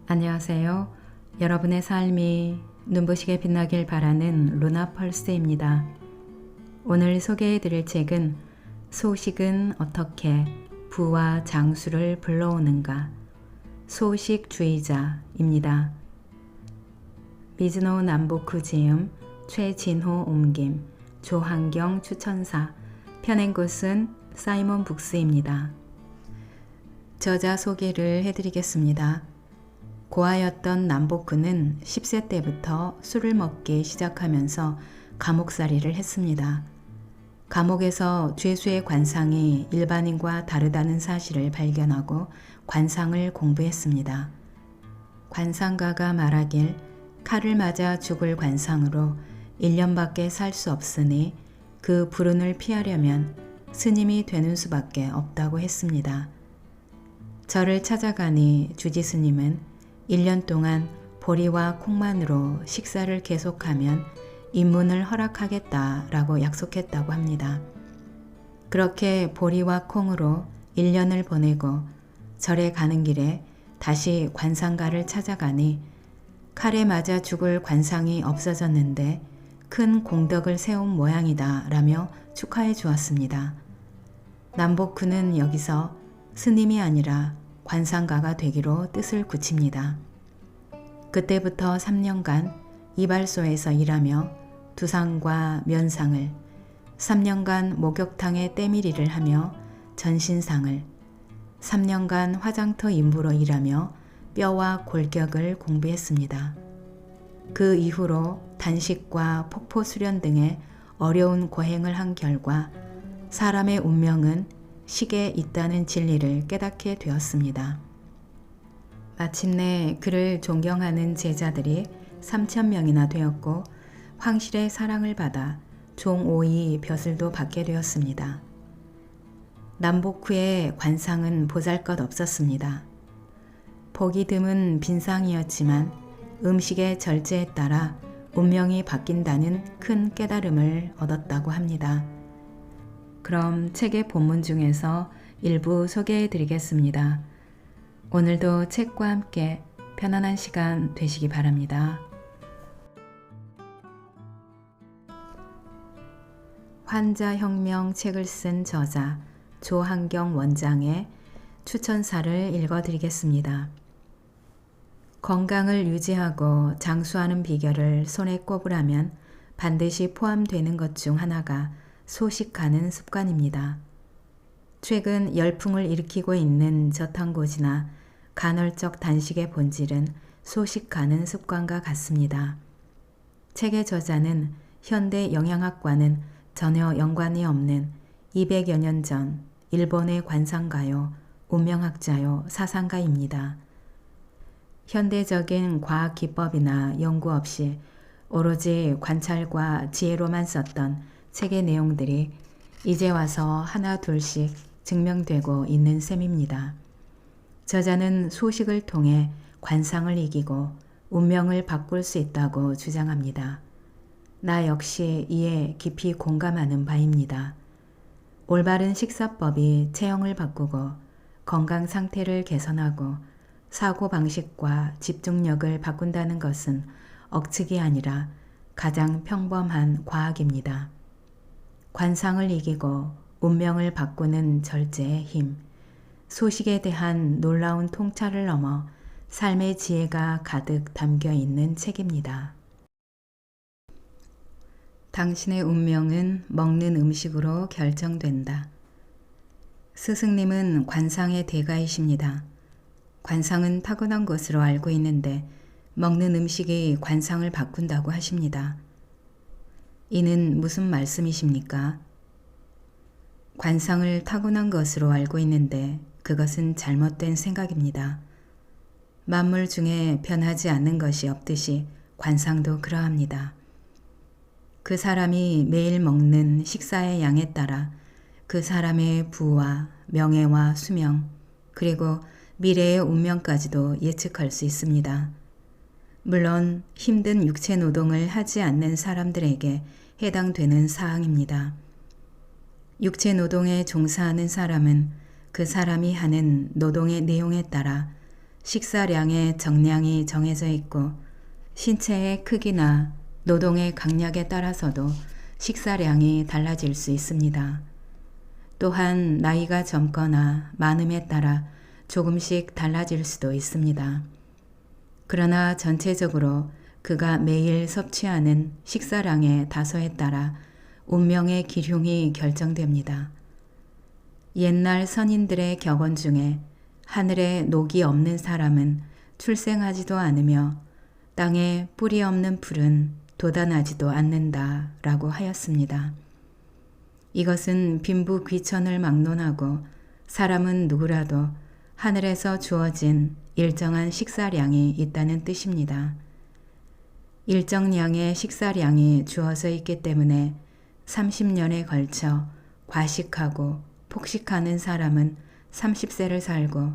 안녕하세요. 여러분의 삶이 눈부시게 빛나길 바라는 루나 펄스입니다. 오늘 소개해 드릴 책은 소식은 어떻게 부와 장수를 불러오는가? 소식주의자입니다. 미즈노 남보쿠 지음, 최진호 옮김, 조한경 추천사, 펴낸 곳은 사이먼 북스입니다. 저자 소개를 해드리겠습니다. 고아였던 남보쿠는 10세 때부터 술을 먹기 시작하면서 감옥살이를 했습니다. 감옥에서 죄수의 관상이 일반인과 다르다는 사실을 발견하고 관상을 공부했습니다. 관상가가 말하길 칼을 맞아 죽을 관상으로 1년밖에 살 수 없으니 그 불운을 피하려면 스님이 되는 수밖에 없다고 했습니다. 저를 찾아가니 주지 스님은 1년 동안 보리와 콩만으로 식사를 계속하면 입문을 허락하겠다라고 약속했다고 합니다. 그렇게 보리와 콩으로 1년을 보내고 절에 가는 길에 다시 관상가를 찾아가니 칼에 맞아 죽을 관상이 없어졌는데 큰 공덕을 세운 모양이다 라며 축하해 주었습니다. 남보쿠는 여기서 스님이 아니라 관상가가 되기로 뜻을 굳힙니다. 그때부터 3년간 이발소에서 일하며 두상과 면상을, 3년간 목욕탕에 때밀이를 하며 전신상을, 3년간 화장터 인부로 일하며 뼈와 골격을 공부했습니다. 그 이후로 단식과 폭포 수련 등의 어려운 고행을 한 결과 사람의 운명은 식에 있다는 진리를 깨닫게 되었습니다. 마침내 그를 존경하는 제자들이 3,000명이나 되었고 황실의 사랑을 받아 종5의 벼슬도 받게 되었습니다. 남보쿠의 관상은 보잘것없었습니다. 보기 드문 빈상이었지만 음식의 절제에 따라 운명이 바뀐다는 큰 깨달음을 얻었다고 합니다. 그럼 책의 본문 중에서 일부 소개해 드리겠습니다. 오늘도 책과 함께 편안한 시간 되시기 바랍니다. 환자혁명 책을 쓴 저자 조한경 원장의 추천사를 읽어드리겠습니다. 건강을 유지하고 장수하는 비결을 손에 꼽으라면 반드시 포함되는 것 중 하나가 소식하는 습관입니다. 최근 열풍을 일으키고 있는 저탄고지나 간헐적 단식의 본질은 소식하는 습관과 같습니다. 책의 저자는 현대 영양학과는 전혀 연관이 없는 200여 년 전 일본의 관상가요, 운명학자요, 사상가입니다. 현대적인 과학 기법이나 연구 없이 오로지 관찰과 지혜로만 썼던 책의 내용들이 이제 와서 하나 둘씩 증명되고 있는 셈입니다. 저자는 소식을 통해 관상을 이기고 운명을 바꿀 수 있다고 주장합니다. 나 역시 이에 깊이 공감하는 바입니다. 올바른 식사법이 체형을 바꾸고 건강 상태를 개선하고 사고방식과 집중력을 바꾼다는 것은 억측이 아니라 가장 평범한 과학입니다. 관상을 이기고 운명을 바꾸는 절제의 힘, 소식에 대한 놀라운 통찰을 넘어 삶의 지혜가 가득 담겨 있는 책입니다. 당신의 운명은 먹는 음식으로 결정된다. 스승님은 관상의 대가이십니다. 관상은 타고난 것으로 알고 있는데 먹는 음식이 관상을 바꾼다고 하십니다. 이는 무슨 말씀이십니까? 관상을 타고난 것으로 알고 있는데 그것은 잘못된 생각입니다. 만물 중에 변하지 않는 것이 없듯이 관상도 그러합니다. 그 사람이 매일 먹는 식사의 양에 따라 그 사람의 부와 명예와 수명, 그리고 미래의 운명까지도 예측할 수 있습니다. 물론 힘든 육체 노동을 하지 않는 사람들에게 해당되는 사항입니다. 육체 노동에 종사하는 사람은 그 사람이 하는 노동의 내용에 따라 식사량의 정량이 정해져 있고 신체의 크기나 노동의 강약에 따라서도 식사량이 달라질 수 있습니다. 또한 나이가 젊거나 많음에 따라 조금씩 달라질 수도 있습니다. 그러나 전체적으로 그가 매일 섭취하는 식사량의 다소에 따라 운명의 기흉이 결정됩니다. 옛날 선인들의 격언 중에 하늘에 녹이 없는 사람은 출생하지도 않으며 땅에 뿌리 없는 풀은 돋아나지도 않는다 라고 하였습니다. 이것은 빈부 귀천을 막론하고 사람은 누구라도 하늘에서 주어진 일정한 식사량이 있다는 뜻입니다. 일정량의 식사량이 주어져 있기 때문에 30년에 걸쳐 과식하고 폭식하는 사람은 30세를 살고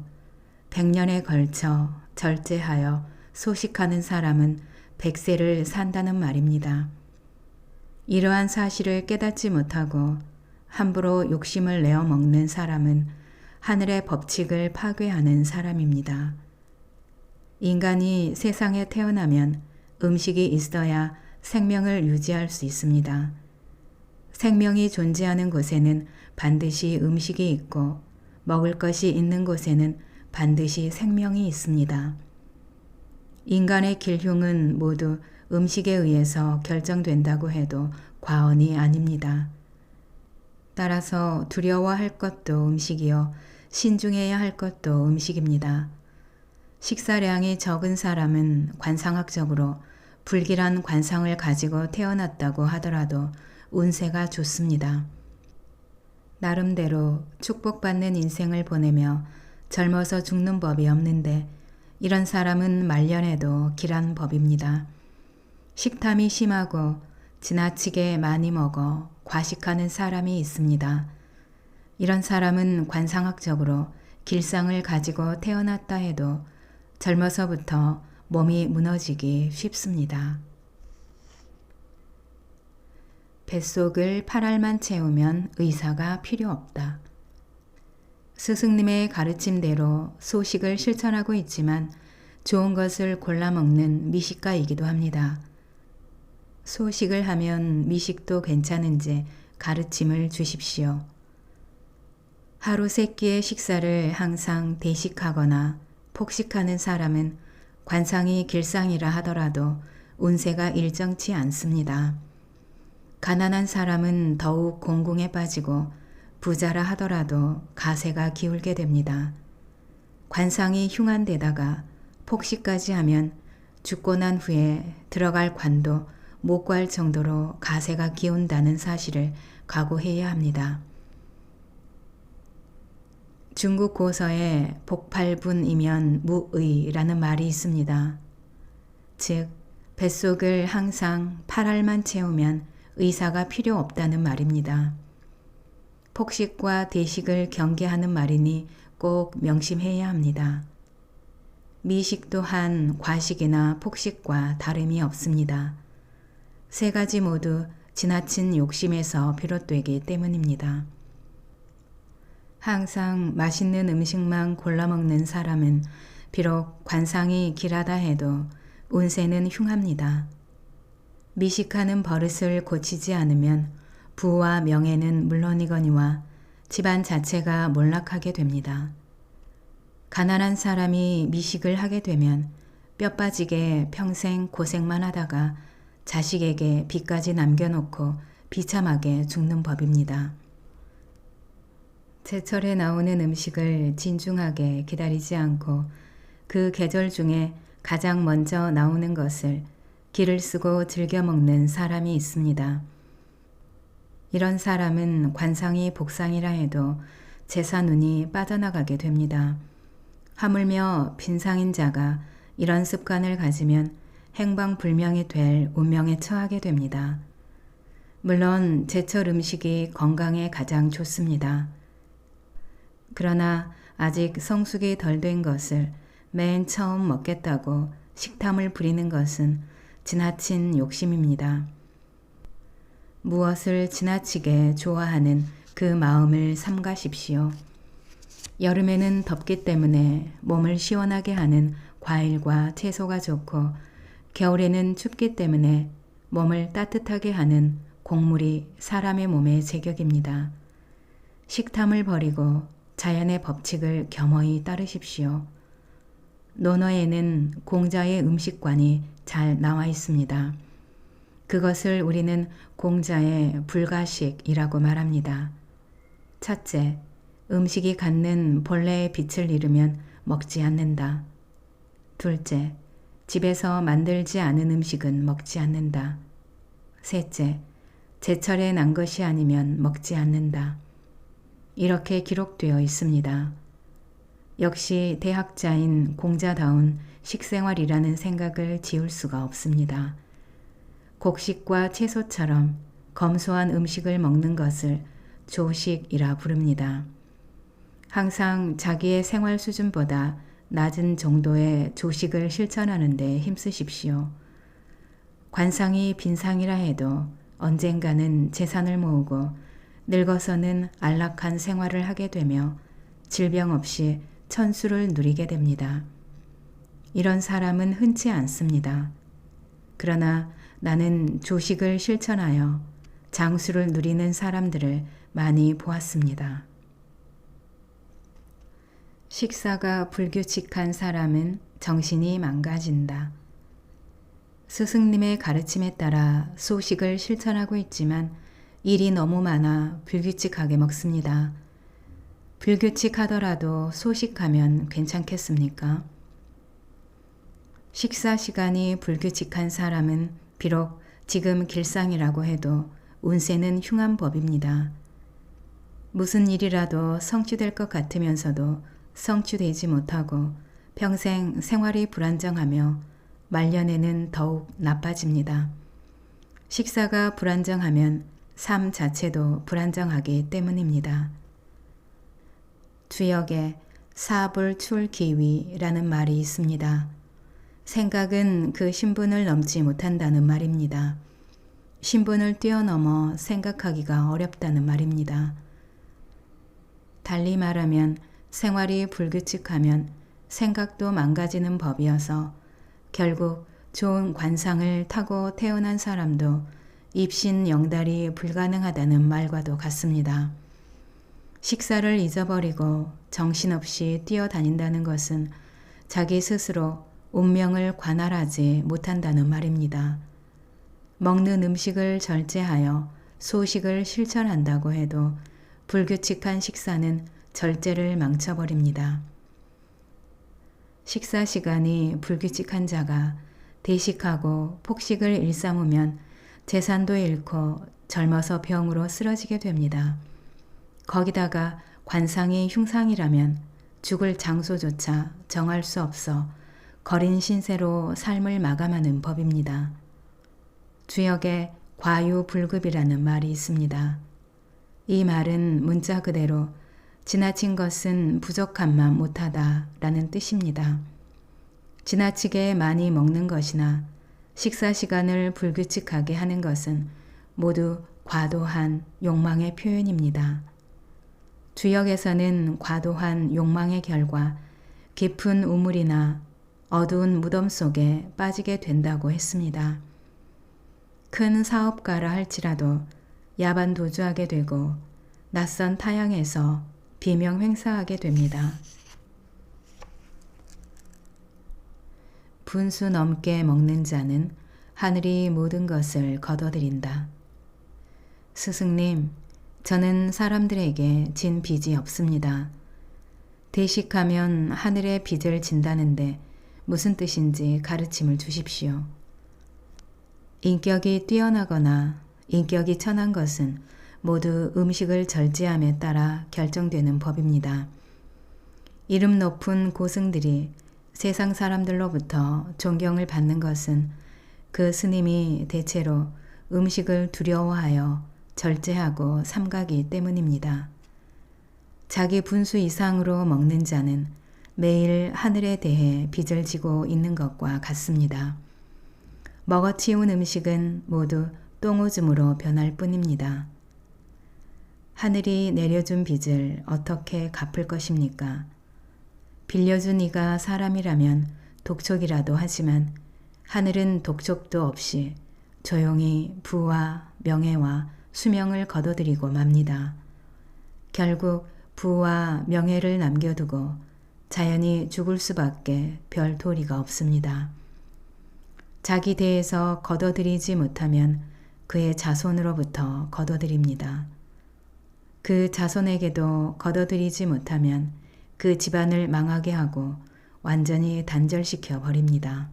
100년에 걸쳐 절제하여 소식하는 사람은 100세를 산다는 말입니다. 이러한 사실을 깨닫지 못하고 함부로 욕심을 내어 먹는 사람은 하늘의 법칙을 파괴하는 사람입니다. 인간이 세상에 태어나면 음식이 있어야 생명을 유지할 수 있습니다. 생명이 존재하는 곳에는 반드시 음식이 있고 먹을 것이 있는 곳에는 반드시 생명이 있습니다. 인간의 길흉은 모두 음식에 의해서 결정된다고 해도 과언이 아닙니다. 따라서 두려워할 것도 음식이요 신중해야 할 것도 음식입니다. 식사량이 적은 사람은 관상학적으로 불길한 관상을 가지고 태어났다고 하더라도 운세가 좋습니다. 나름대로 축복받는 인생을 보내며 젊어서 죽는 법이 없는데 이런 사람은 말년에도 길한 법입니다. 식탐이 심하고 지나치게 많이 먹어 과식하는 사람이 있습니다. 이런 사람은 관상학적으로 길상을 가지고 태어났다 해도 젊어서부터 몸이 무너지기 쉽습니다. 뱃속을 8알만 채우면 의사가 필요 없다. 스승님의 가르침대로 소식을 실천하고 있지만 좋은 것을 골라 먹는 미식가이기도 합니다. 소식을 하면 미식도 괜찮은지 가르침을 주십시오. 하루 3끼의 식사를 항상 대식하거나 폭식하는 사람은 관상이 길상이라 하더라도 운세가 일정치 않습니다. 가난한 사람은 더욱 공공에 빠지고 부자라 하더라도 가세가 기울게 됩니다. 관상이 흉한 데다가 폭식까지 하면 죽고 난 후에 들어갈 관도 못 구할 정도로 가세가 기운다는 사실을 각오해야 합니다. 중국 고서에 복팔분이면 무의라는 말이 있습니다. 즉 뱃속을 항상 8알만 채우면 의사가 필요 없다는 말입니다. 폭식과 대식을 경계하는 말이니 꼭 명심해야 합니다. 미식 또한 과식이나 폭식과 다름이 없습니다. 3가지 모두 지나친 욕심에서 비롯되기 때문입니다. 항상 맛있는 음식만 골라 먹는 사람은 비록 관상이 길하다 해도 운세는 흉합니다. 미식하는 버릇을 고치지 않으면 부와 명예는 물론이거니와 집안 자체가 몰락하게 됩니다. 가난한 사람이 미식을 하게 되면 뼈 빠지게 평생 고생만 하다가 자식에게 빚까지 남겨놓고 비참하게 죽는 법입니다. 제철에 나오는 음식을 진중하게 기다리지 않고 그 계절 중에 가장 먼저 나오는 것을 기를 쓰고 즐겨 먹는 사람이 있습니다. 이런 사람은 관상이 복상이라 해도 재산운이 빠져나가게 됩니다. 하물며 빈상인 자가 이런 습관을 가지면 행방불명이 될 운명에 처하게 됩니다. 물론 제철 음식이 건강에 가장 좋습니다. 그러나 아직 성숙이 덜 된 것을 맨 처음 먹겠다고 식탐을 부리는 것은 지나친 욕심입니다. 무엇을 지나치게 좋아하는 그 마음을 삼가십시오. 여름에는 덥기 때문에 몸을 시원하게 하는 과일과 채소가 좋고 겨울에는 춥기 때문에 몸을 따뜻하게 하는 곡물이 사람의 몸의 제격입니다. 식탐을 버리고 자연의 법칙을 겸허히 따르십시오. 논어에는 공자의 음식관이 잘 나와 있습니다. 그것을 우리는 공자의 불가식이라고 말합니다. 첫째, 음식이 갖는 본래의 빛을 잃으면 먹지 않는다. 둘째, 집에서 만들지 않은 음식은 먹지 않는다. 셋째, 제철에 난 것이 아니면 먹지 않는다. 이렇게 기록되어 있습니다. 역시 대학자인 공자다운 식생활이라는 생각을 지울 수가 없습니다. 곡식과 채소처럼 검소한 음식을 먹는 것을 조식이라 부릅니다. 항상 자기의 생활 수준보다 낮은 정도의 조식을 실천하는 데 힘쓰십시오. 관상이 빈상이라 해도 언젠가는 재산을 모으고 늙어서는 안락한 생활을 하게 되며 질병 없이 천수를 누리게 됩니다. 이런 사람은 흔치 않습니다. 그러나 나는 조식을 실천하여 장수를 누리는 사람들을 많이 보았습니다. 식사가 불규칙한 사람은 정신이 망가진다. 스승님의 가르침에 따라 소식을 실천하고 있지만 일이 너무 많아 불규칙하게 먹습니다. 불규칙하더라도 소식하면 괜찮겠습니까? 식사 시간이 불규칙한 사람은 비록 지금 길상이라고 해도 운세는 흉한 법입니다. 무슨 일이라도 성취될 것 같으면서도 성취되지 못하고 평생 생활이 불안정하며 말년에는 더욱 나빠집니다. 식사가 불안정하면 삶 자체도 불안정하기 때문입니다. 주역에 사불출기위라는 말이 있습니다. 생각은 그 신분을 넘지 못한다는 말입니다. 신분을 뛰어넘어 생각하기가 어렵다는 말입니다. 달리 말하면 생활이 불규칙하면 생각도 망가지는 법이어서 결국 좋은 관상을 타고 태어난 사람도 입신영달이 불가능하다는 말과도 같습니다. 식사를 잊어버리고 정신없이 뛰어다닌다는 것은 자기 스스로 운명을 관할하지 못한다는 말입니다. 먹는 음식을 절제하여 소식을 실천한다고 해도 불규칙한 식사는 절제를 망쳐버립니다. 식사 시간이 불규칙한 자가 대식하고 폭식을 일삼으면 재산도 잃고 젊어서 병으로 쓰러지게 됩니다. 거기다가 관상이 흉상이라면 죽을 장소조차 정할 수 없어 거린 신세로 삶을 마감하는 법입니다. 주역에 과유불급이라는 말이 있습니다. 이 말은 문자 그대로 지나친 것은 부족함만 못하다 라는 뜻입니다. 지나치게 많이 먹는 것이나 식사 시간을 불규칙하게 하는 것은 모두 과도한 욕망의 표현입니다. 주역에서는 과도한 욕망의 결과 깊은 우물이나 어두운 무덤 속에 빠지게 된다고 했습니다. 큰 사업가라 할지라도 야반 도주하게 되고 낯선 타향에서 비명 횡사하게 됩니다. 분수 넘게 먹는 자는 하늘이 모든 것을 거둬들인다. 스승님, 저는 사람들에게 진 빚이 없습니다. 대식하면 하늘의 빚을 진다는데 무슨 뜻인지 가르침을 주십시오. 인격이 뛰어나거나 인격이 천한 것은 모두 음식을 절제함에 따라 결정되는 법입니다. 이름 높은 고승들이 세상 사람들로부터 존경을 받는 것은 그 스님이 대체로 음식을 두려워하여 절제하고 삼가기 때문입니다. 자기 분수 이상으로 먹는 자는 매일 하늘에 대해 빚을 지고 있는 것과 같습니다. 먹어치운 음식은 모두 똥오줌으로 변할 뿐입니다. 하늘이 내려준 빚을 어떻게 갚을 것입니까? 빌려준 이가 사람이라면 독촉이라도 하지만 하늘은 독촉도 없이 조용히 부와 명예와 수명을 거둬들이고 맙니다. 결국 부와 명예를 남겨두고 자연히 죽을 수밖에 별 도리가 없습니다. 자기 대에서 거둬들이지 못하면 그의 자손으로부터 거둬들입니다. 그 자손에게도 거둬들이지 못하면 그 집안을 망하게 하고 완전히 단절시켜 버립니다.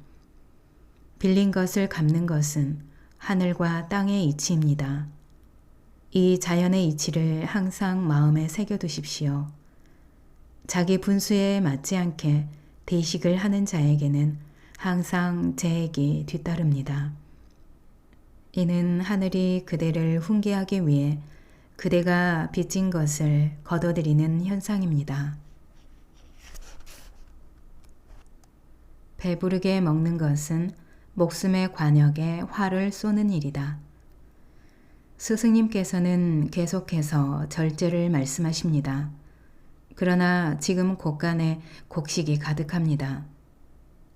빌린 것을 갚는 것은 하늘과 땅의 이치입니다. 이 자연의 이치를 항상 마음에 새겨두십시오. 자기 분수에 맞지 않게 대식을 하는 자에게는 항상 재액이 뒤따릅니다. 이는 하늘이 그대를 훈계하기 위해 그대가 빚진 것을 거둬들이는 현상입니다. 배부르게 먹는 것은 목숨의 관역에 활을 쏘는 일이다. 스승님께서는 계속해서 절제를 말씀하십니다. 그러나 지금 곳간에 곡식이 가득합니다.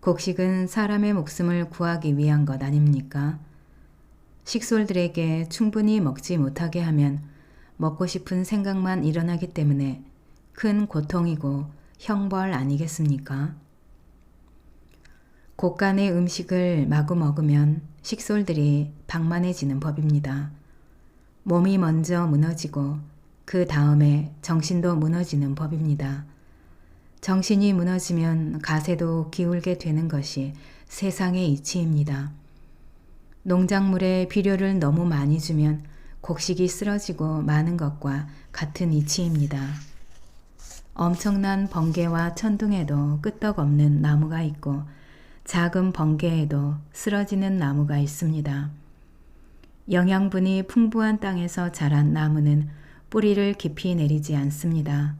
곡식은 사람의 목숨을 구하기 위한 것 아닙니까? 식솔들에게 충분히 먹지 못하게 하면 먹고 싶은 생각만 일어나기 때문에 큰 고통이고 형벌 아니겠습니까? 곳간의 음식을 마구 먹으면 식솔들이 방만해지는 법입니다. 몸이 먼저 무너지고 그 다음에 정신도 무너지는 법입니다. 정신이 무너지면 가세도 기울게 되는 것이 세상의 이치입니다. 농작물에 비료를 너무 많이 주면 곡식이 쓰러지고 마는 것과 같은 이치입니다. 엄청난 번개와 천둥에도 끄떡없는 나무가 있고 작은 번개에도 쓰러지는 나무가 있습니다. 영양분이 풍부한 땅에서 자란 나무는 뿌리를 깊이 내리지 않습니다.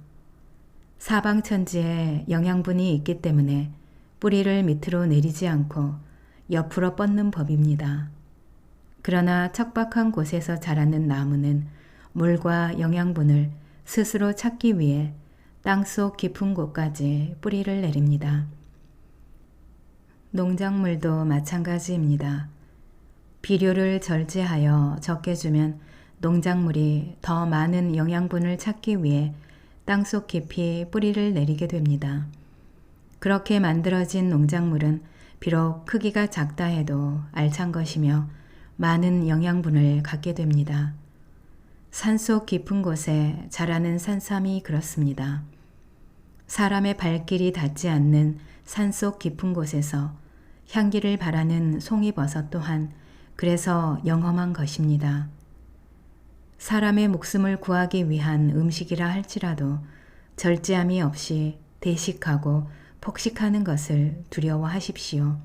사방천지에 영양분이 있기 때문에 뿌리를 밑으로 내리지 않고 옆으로 뻗는 법입니다. 그러나 척박한 곳에서 자라는 나무는 물과 영양분을 스스로 찾기 위해 땅속 깊은 곳까지 뿌리를 내립니다. 농작물도 마찬가지입니다. 비료를 절제하여 적게 주면 농작물이 더 많은 영양분을 찾기 위해 땅속 깊이 뿌리를 내리게 됩니다. 그렇게 만들어진 농작물은 비록 크기가 작다 해도 알찬 것이며 많은 영양분을 갖게 됩니다. 산속 깊은 곳에 자라는 산삼이 그렇습니다. 사람의 발길이 닿지 않는 산속 깊은 곳에서 향기를 바라는 송이버섯 또한 그래서 영험한 것입니다. 사람의 목숨을 구하기 위한 음식이라 할지라도 절제함이 없이 대식하고 폭식하는 것을 두려워하십시오.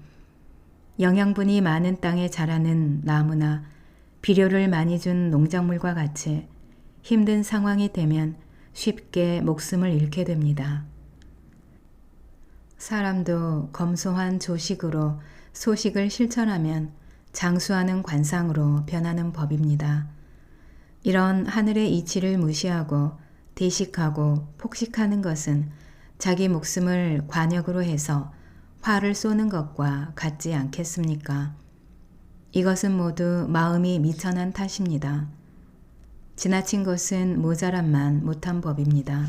영양분이 많은 땅에 자라는 나무나 비료를 많이 준 농작물과 같이 힘든 상황이 되면 쉽게 목숨을 잃게 됩니다. 사람도 검소한 조식으로 소식을 실천하면 장수하는 관상으로 변하는 법입니다. 이런 하늘의 이치를 무시하고 대식하고 폭식하는 것은 자기 목숨을 관역으로 해서 화를 쏘는 것과 같지 않겠습니까? 이것은 모두 마음이 미천한 탓입니다. 지나친 것은 모자람만 못한 법입니다.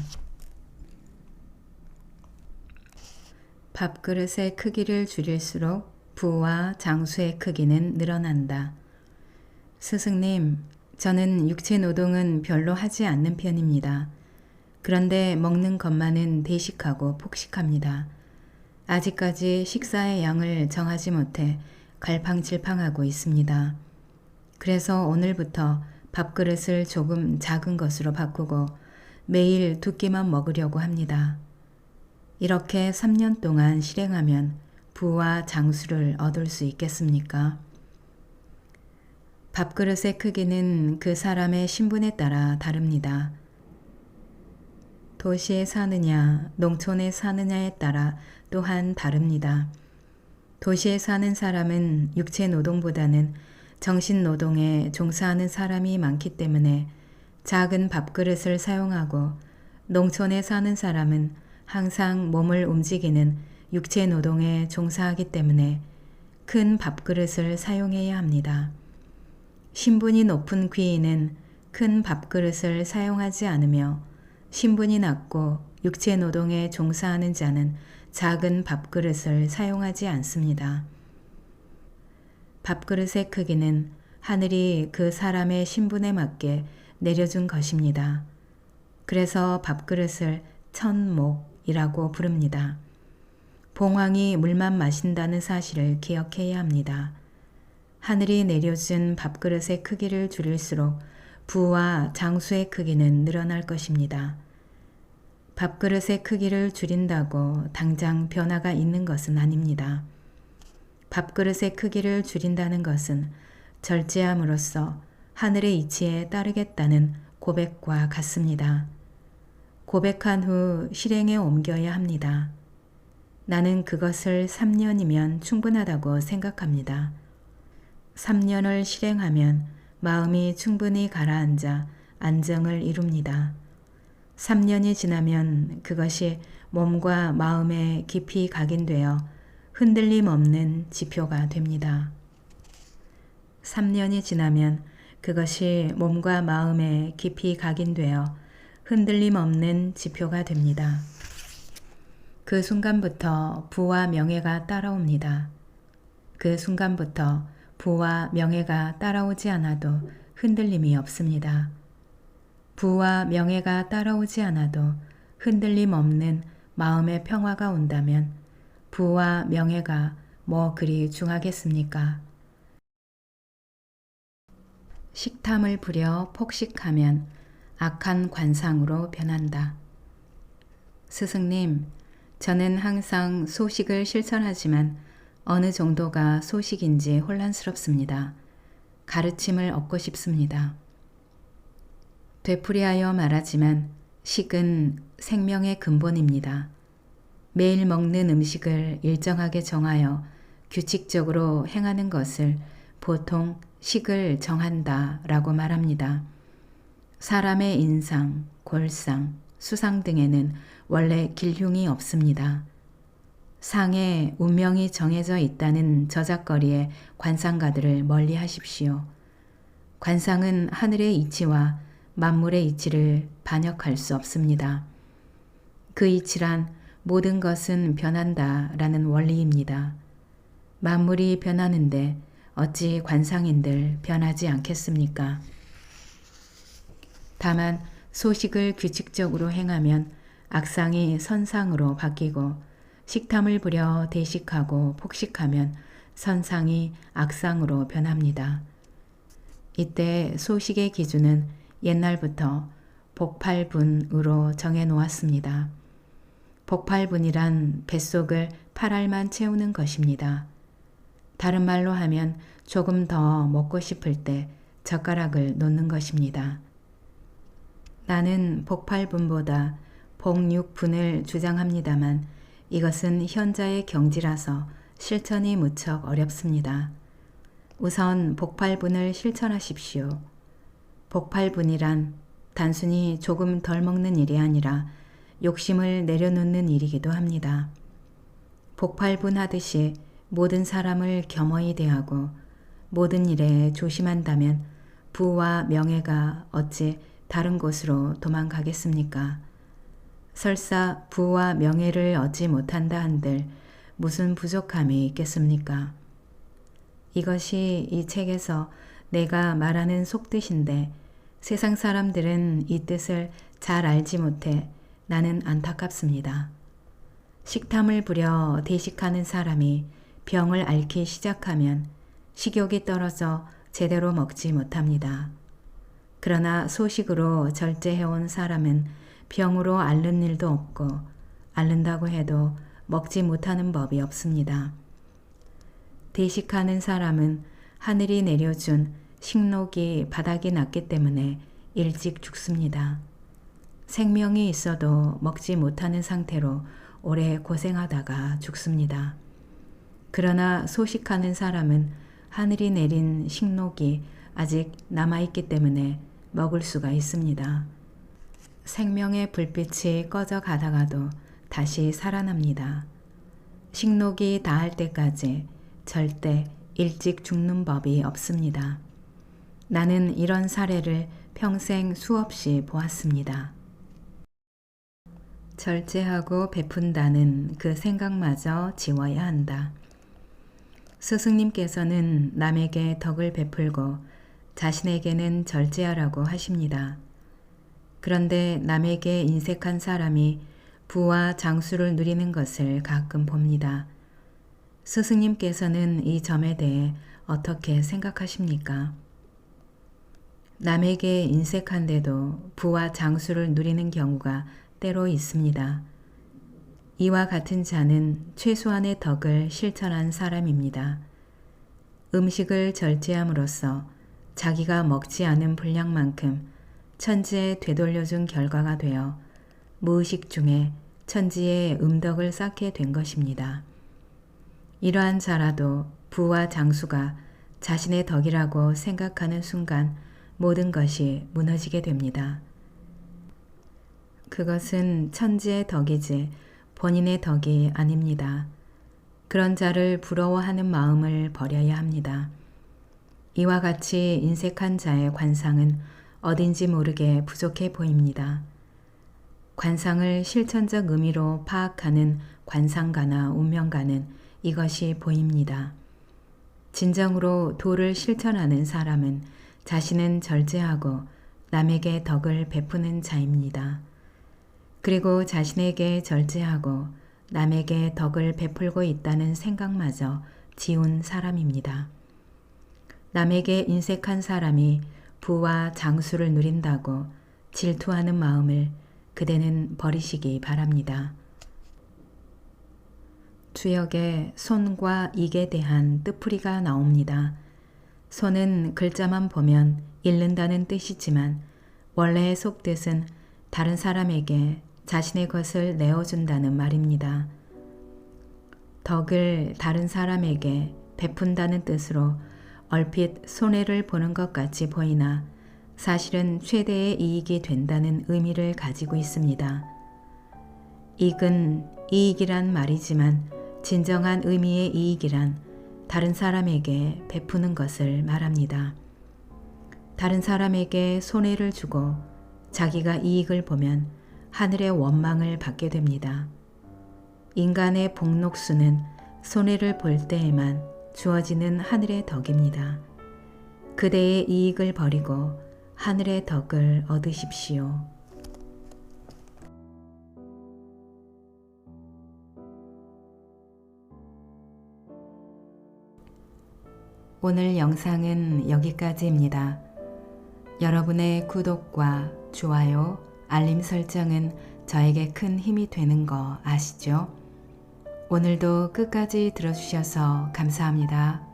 밥그릇의 크기를 줄일수록 부와 장수의 크기는 늘어난다. 스승님, 저는 육체 노동은 별로 하지 않는 편입니다. 그런데 먹는 것만은 대식하고 폭식합니다. 아직까지 식사의 양을 정하지 못해 갈팡질팡하고 있습니다. 그래서 오늘부터 밥그릇을 조금 작은 것으로 바꾸고 매일 2끼만 먹으려고 합니다. 이렇게 3년 동안 실행하면 부와 장수를 얻을 수 있겠습니까? 밥그릇의 크기는 그 사람의 신분에 따라 다릅니다. 도시에 사느냐, 농촌에 사느냐에 따라 또한 다릅니다. 도시에 사는 사람은 육체 노동보다는 정신 노동에 종사하는 사람이 많기 때문에 작은 밥그릇을 사용하고 농촌에 사는 사람은 항상 몸을 움직이는 육체 노동에 종사하기 때문에 큰 밥그릇을 사용해야 합니다. 신분이 높은 귀인은 큰 밥그릇을 사용하지 않으며 신분이 낮고 육체 노동에 종사하는 자는 작은 밥그릇을 사용하지 않습니다. 밥그릇의 크기는 하늘이 그 사람의 신분에 맞게 내려준 것입니다. 그래서 밥그릇을 천목이라고 부릅니다. 봉황이 물만 마신다는 사실을 기억해야 합니다. 하늘이 내려준 밥그릇의 크기를 줄일수록 부와 장수의 크기는 늘어날 것입니다. 밥그릇의 크기를 줄인다고 당장 변화가 있는 것은 아닙니다. 밥그릇의 크기를 줄인다는 것은 절제함으로써 하늘의 이치에 따르겠다는 고백과 같습니다. 고백한 후 실행에 옮겨야 합니다. 나는 그것을 3년이면 충분하다고 생각합니다. 3년을 실행하면 마음이 충분히 가라앉아 안정을 이룹니다. 3년이 지나면 그것이 몸과 마음에 깊이 각인되어 흔들림 없는 지표가 됩니다. 3년이 지나면 그것이 몸과 마음에 깊이 각인되어 흔들림 없는 지표가 됩니다. 그 순간부터 부와 명예가 따라옵니다. 그 순간부터 부와 명예가 따라오지 않아도 흔들림이 없습니다. 부와 명예가 따라오지 않아도 흔들림 없는 마음의 평화가 온다면 부와 명예가 뭐 그리 중하겠습니까? 식탐을 부려 폭식하면 악한 관상으로 변한다. 스승님, 저는 항상 소식을 실천하지만 어느 정도가 소식인지 혼란스럽습니다. 가르침을 얻고 싶습니다. 되풀이하여 말하지만 식은 생명의 근본입니다. 매일 먹는 음식을 일정하게 정하여 규칙적으로 행하는 것을 보통 식을 정한다 라고 말합니다. 사람의 인상, 골상, 수상 등에는 원래 길흉이 없습니다. 상에 운명이 정해져 있다는 저작거리의 관상가들을 멀리 하십시오. 관상은 하늘의 이치와 만물의 이치를 반역할 수 없습니다. 그 이치란 모든 것은 변한다 라는 원리입니다. 만물이 변하는데 어찌 관상인들 변하지 않겠습니까? 다만 소식을 규칙적으로 행하면 악상이 선상으로 바뀌고 식탐을 부려 대식하고 폭식하면 선상이 악상으로 변합니다. 이때 소식의 기준은 옛날부터 복팔분으로 정해 놓았습니다. 복팔분이란 뱃속을 8알만 채우는 것입니다. 다른 말로 하면 조금 더 먹고 싶을 때 젓가락을 놓는 것입니다. 나는 복팔분보다 복육분을 주장합니다만 이것은 현자의 경지라서 실천이 무척 어렵습니다. 우선 복팔분을 실천하십시오. 복팔분이란 단순히 조금 덜 먹는 일이 아니라 욕심을 내려놓는 일이기도 합니다. 복팔분 하듯이 모든 사람을 겸허히 대하고 모든 일에 조심한다면 부와 명예가 어찌 다른 곳으로 도망가겠습니까? 설사 부와 명예를 얻지 못한다 한들 무슨 부족함이 있겠습니까? 이것이 이 책에서 내가 말하는 속뜻인데 세상 사람들은 이 뜻을 잘 알지 못해 나는 안타깝습니다. 식탐을 부려 대식하는 사람이 병을 앓기 시작하면 식욕이 떨어져 제대로 먹지 못합니다. 그러나 소식으로 절제해온 사람은 병으로 앓는 일도 없고 앓는다고 해도 먹지 못하는 법이 없습니다. 대식하는 사람은 하늘이 내려준 식욕이 바닥이 났기 때문에 일찍 죽습니다. 생명이 있어도 먹지 못하는 상태로 오래 고생하다가 죽습니다. 그러나 소식하는 사람은 하늘이 내린 식욕이 아직 남아있기 때문에 먹을 수가 있습니다. 생명의 불빛이 꺼져 가다가도 다시 살아납니다. 식욕이 다할 때까지 절대 일찍 죽는 법이 없습니다. 나는 이런 사례를 평생 수없이 보았습니다. 절제하고 베푼다는 그 생각마저 지워야 한다. 스승님께서는 남에게 덕을 베풀고 자신에게는 절제하라고 하십니다. 그런데 남에게 인색한 사람이 부와 장수를 누리는 것을 가끔 봅니다. 스승님께서는 이 점에 대해 어떻게 생각하십니까? 남에게 인색한데도 부와 장수를 누리는 경우가 때로 있습니다. 이와 같은 자는 최소한의 덕을 실천한 사람입니다. 음식을 절제함으로써 자기가 먹지 않은 분량만큼 천지에 되돌려준 결과가 되어 무의식 중에 천지에 음덕을 쌓게 된 것입니다. 이러한 자라도 부와 장수가 자신의 덕이라고 생각하는 순간 모든 것이 무너지게 됩니다. 그것은 천지의 덕이지 본인의 덕이 아닙니다. 그런 자를 부러워하는 마음을 버려야 합니다. 이와 같이 인색한 자의 관상은 어딘지 모르게 부족해 보입니다. 관상을 실천적 의미로 파악하는 관상가나 운명가는 이것이 보입니다. 진정으로 도를 실천하는 사람은 자신은 절제하고 남에게 덕을 베푸는 자입니다. 그리고 자신에게 절제하고 남에게 덕을 베풀고 있다는 생각마저 지운 사람입니다. 남에게 인색한 사람이 부와 장수를 누린다고 질투하는 마음을 그대는 버리시기 바랍니다. 주역에 손과 익에 대한 뜻풀이가 나옵니다. 손은 글자만 보면 잃는다는 뜻이지만 원래의 속뜻은 다른 사람에게 자신의 것을 내어준다는 말입니다. 덕을 다른 사람에게 베푼다는 뜻으로 얼핏 손해를 보는 것 같이 보이나 사실은 최대의 이익이 된다는 의미를 가지고 있습니다. 이익은 이익이란 말이지만 진정한 의미의 이익이란 다른 사람에게 베푸는 것을 말합니다. 다른 사람에게 손해를 주고 자기가 이익을 보면 하늘의 원망을 받게 됩니다. 인간의 복록수는 손해를 볼 때에만 주어지는 하늘의 덕입니다. 그대의 이익을 버리고 하늘의 덕을 얻으십시오. 오늘 영상은 여기까지입니다. 여러분의 구독과 좋아요, 알림 설정은 저에게 큰 힘이 되는 거 아시죠? 오늘도 끝까지 들어주셔서 감사합니다.